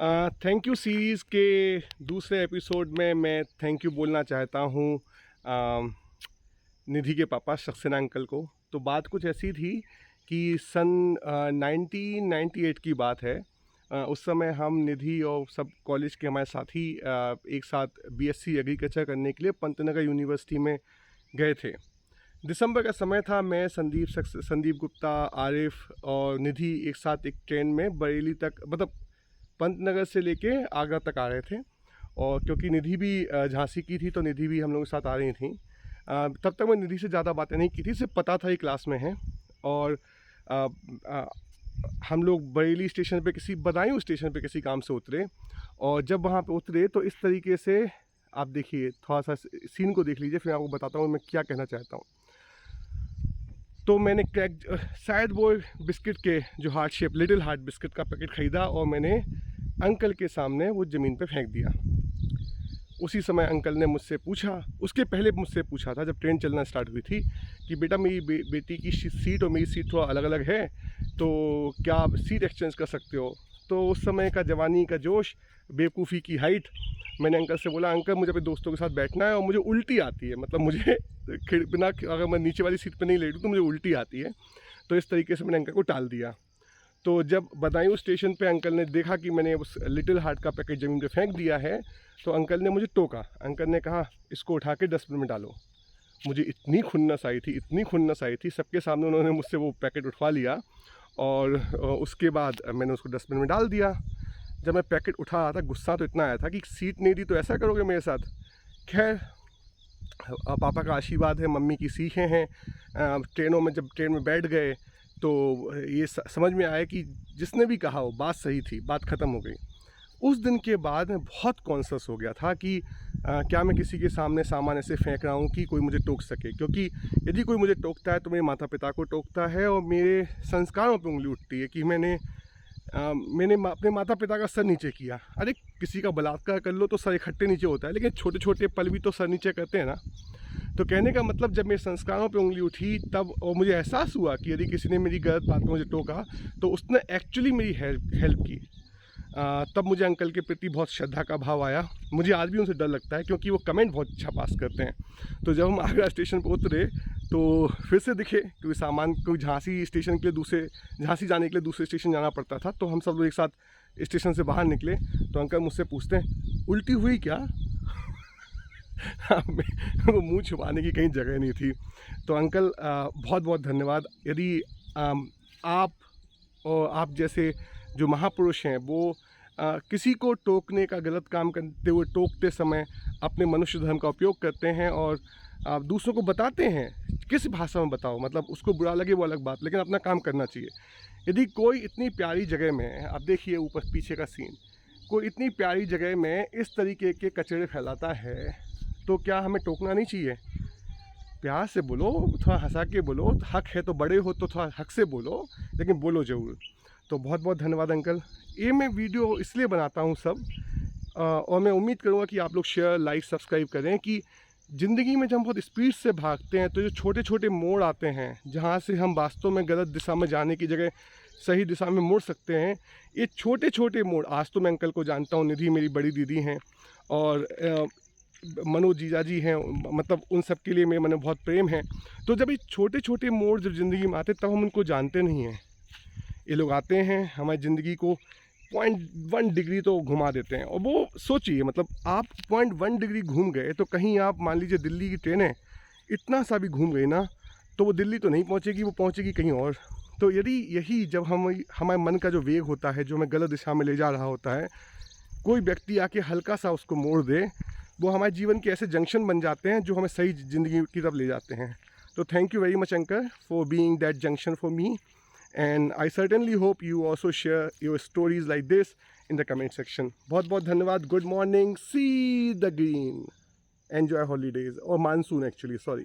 Thank you series के दूसरे episode में मैं थैंक यू बोलना चाहता हूँ निधि के पापा सक्सेना अंकल को। तो बात कुछ ऐसी थी कि सन 1998 की बात है। उस समय हम निधि और सब कॉलेज के हमारे साथी एक साथ बीएससी एग्रीकल्चर करने के लिए पंतनगर यूनिवर्सिटी में गए थे। दिसंबर का समय था। मैं संदीप गुप्ता, आरिफ और निधि एक साथ एक ट्रेन में बरेली तक, मतलब पंतनगर से लेके आगरा तक आ रहे थे। और क्योंकि निधि भी झांसी की थी तो निधि भी हम लोगों के साथ आ रही थी। तब तक मैं निधि से ज़्यादा बातें नहीं की थी, सिर्फ पता था ये क्लास में है। और आ, आ, हम लोग बरेली स्टेशन पे बदायूं स्टेशन पे किसी काम से उतरे। और जब वहाँ पे उतरे तो इस तरीके से आप देखिए, थोड़ा सा सीन को देख लीजिए, फिर आपको बताता हूँ मैं क्या कहना चाहता हूँ। तो मैंने शायद वो बिस्किट के जो heart shape little heart biscuit का पैकेट ख़रीदा और मैंने अंकल के सामने वो ज़मीन पे फेंक दिया। उसी समय अंकल ने मुझसे पूछा, उसके पहले मुझसे पूछा था जब ट्रेन चलना स्टार्ट हुई थी, कि बेटा मेरी बेटी की सीट और मेरी सीट थोड़ा अलग अलग है, तो क्या आप सीट एक्सचेंज कर सकते हो। तो उस समय का जवानी का जोश, बेवकूफ़ी की हाइट, मैंने अंकल से बोला, अंकल मुझे अपने दोस्तों के साथ बैठना है और मुझे उल्टी आती है, मतलब मुझे बिना अगर मैं नीचे वाली सीट पर नहीं लेटूँ तो मुझे उल्टी आती है। तो इस तरीके से मैंने अंकल को टाल दिया। तो जब बदायूं स्टेशन पे अंकल ने देखा कि मैंने उस लिटिल हार्ट का पैकेट ज़मीन पे फेंक दिया है, तो अंकल ने मुझे टोका। अंकल ने कहा, इसको उठा के डस्टबिन में डालो। मुझे इतनी खुन्नस आई थी, इतनी खुन्नस आई थी, सबके सामने उन्होंने मुझसे वो पैकेट उठवा लिया। और उसके बाद मैंने उसको डस्टबिन में डाल दिया। जब मैं पैकेट उठा रहा था, गुस्सा तो इतना आया था कि सीट नहीं दी तो ऐसा करोगे मेरे साथ। खैर, पापा का आशीर्वाद है, मम्मी की सीखें हैं। ट्रेनों में जब ट्रेन में बैठ गए तो ये समझ में आया कि जिसने भी कहा वो बात सही थी, बात ख़त्म हो गई। उस दिन के बाद मैं बहुत कॉन्शियस हो गया था कि क्या मैं किसी के सामने सामान ऐसे फेंक रहा हूँ कि कोई मुझे टोक सके, क्योंकि यदि कोई मुझे टोकता है तो मेरे माता पिता को टोकता है और मेरे संस्कारों पर उंगली उठती है कि मैंने अपने माता पिता का सर नीचे किया। अरे किसी का बलात्कार कर लो तो सर इकट्ठे नीचे होता है, लेकिन छोटे छोटे पल भी तो सर नीचे करते हैं ना। तो कहने का मतलब, जब मेरे संस्कारों पे उंगली उठी तब और मुझे एहसास हुआ कि यदि किसी ने मेरी गलत बात में मुझे टोका तो उसने एक्चुअली मेरी हेल्प की। तब मुझे अंकल के प्रति बहुत श्रद्धा का भाव आया। मुझे आज भी उनसे डर लगता है क्योंकि वो कमेंट बहुत अच्छा पास करते हैं। तो जब हम आगरा स्टेशन पर उतरे तो फिर से दिखे, क्योंकि सामान कोई झांसी स्टेशन के लिए झांसी जाने के लिए दूसरे स्टेशन जाना पड़ता था। तो हम सब लोग एक साथ स्टेशन से बाहर निकले तो अंकल मुझसे पूछते हैं, उल्टी हुई क्या? वो मुंह छुपाने की कहीं जगह नहीं थी। तो अंकल बहुत बहुत धन्यवाद। यदि आप और आप जैसे जो महापुरुष हैं वो किसी को टोकने का, गलत काम करते हुए टोकते समय अपने मनुष्य धर्म का उपयोग करते हैं और आप दूसरों को बताते हैं, किस भाषा में बताओ, मतलब उसको बुरा लगे वो अलग बात, लेकिन अपना काम करना चाहिए। यदि कोई इतनी प्यारी जगह में, आप देखिए ऊपर पीछे का सीन, कोई इतनी प्यारी जगह में इस तरीके के कचरे फैलाता है तो क्या हमें टोकना नहीं चाहिए? प्यार से बोलो, थोड़ा हंसा के बोलो, हक है तो बड़े हो तो थोड़ा हक से बोलो, लेकिन बोलो ज़रूर। तो बहुत बहुत धन्यवाद अंकल। ये मैं वीडियो इसलिए बनाता हूँ सब, और मैं उम्मीद करूँगा कि आप लोग शेयर, लाइक, सब्सक्राइब करें कि ज़िंदगी में जब हम बहुत स्पीड से भागते हैं तो जो छोटे छोटे मोड़ आते हैं जहाँ से हम वास्तव में गलत दिशा में जाने की जगह सही दिशा में मुड़ सकते हैं, ये छोटे छोटे मोड़, आज तो मैं अंकल को जानता हूँ, निधि मेरी बड़ी दीदी हैं और मनोज जीजा जी हैं, मतलब उन सब के लिए मेरे मन में बहुत प्रेम है। तो जब ये छोटे छोटे मोड़ जब ज़िंदगी में आते तब हम उनको जानते नहीं हैं। ये लोग आते हैं हमारी ज़िंदगी को 0.1 डिग्री तो घुमा देते हैं। और वो सोचिए, मतलब आप 0.1 डिग्री घूम गए तो कहीं आप मान लीजिए दिल्ली की ट्रेन है, इतना सा भी घूम गई ना तो वो दिल्ली तो नहीं पहुंचेगी, वो पहुंचेगी कहीं और। तो यदि यही जब हमारे मन का जो वेग होता है, जो हमें गलत दिशा में ले जा रहा होता है, कोई व्यक्ति आके हल्का सा उसको मोड़ दे, वो हमारे जीवन के ऐसे जंक्शन बन जाते हैं जो हमें सही ज़िंदगी की तरफ ले जाते हैं। तो thank you very much uncle for being that junction for me, and I certainly hope you also share your stories like this in the comment section. बहुत बहुत धन्यवाद। Good morning, see the green, enjoy holidays और monsoon actually, sorry.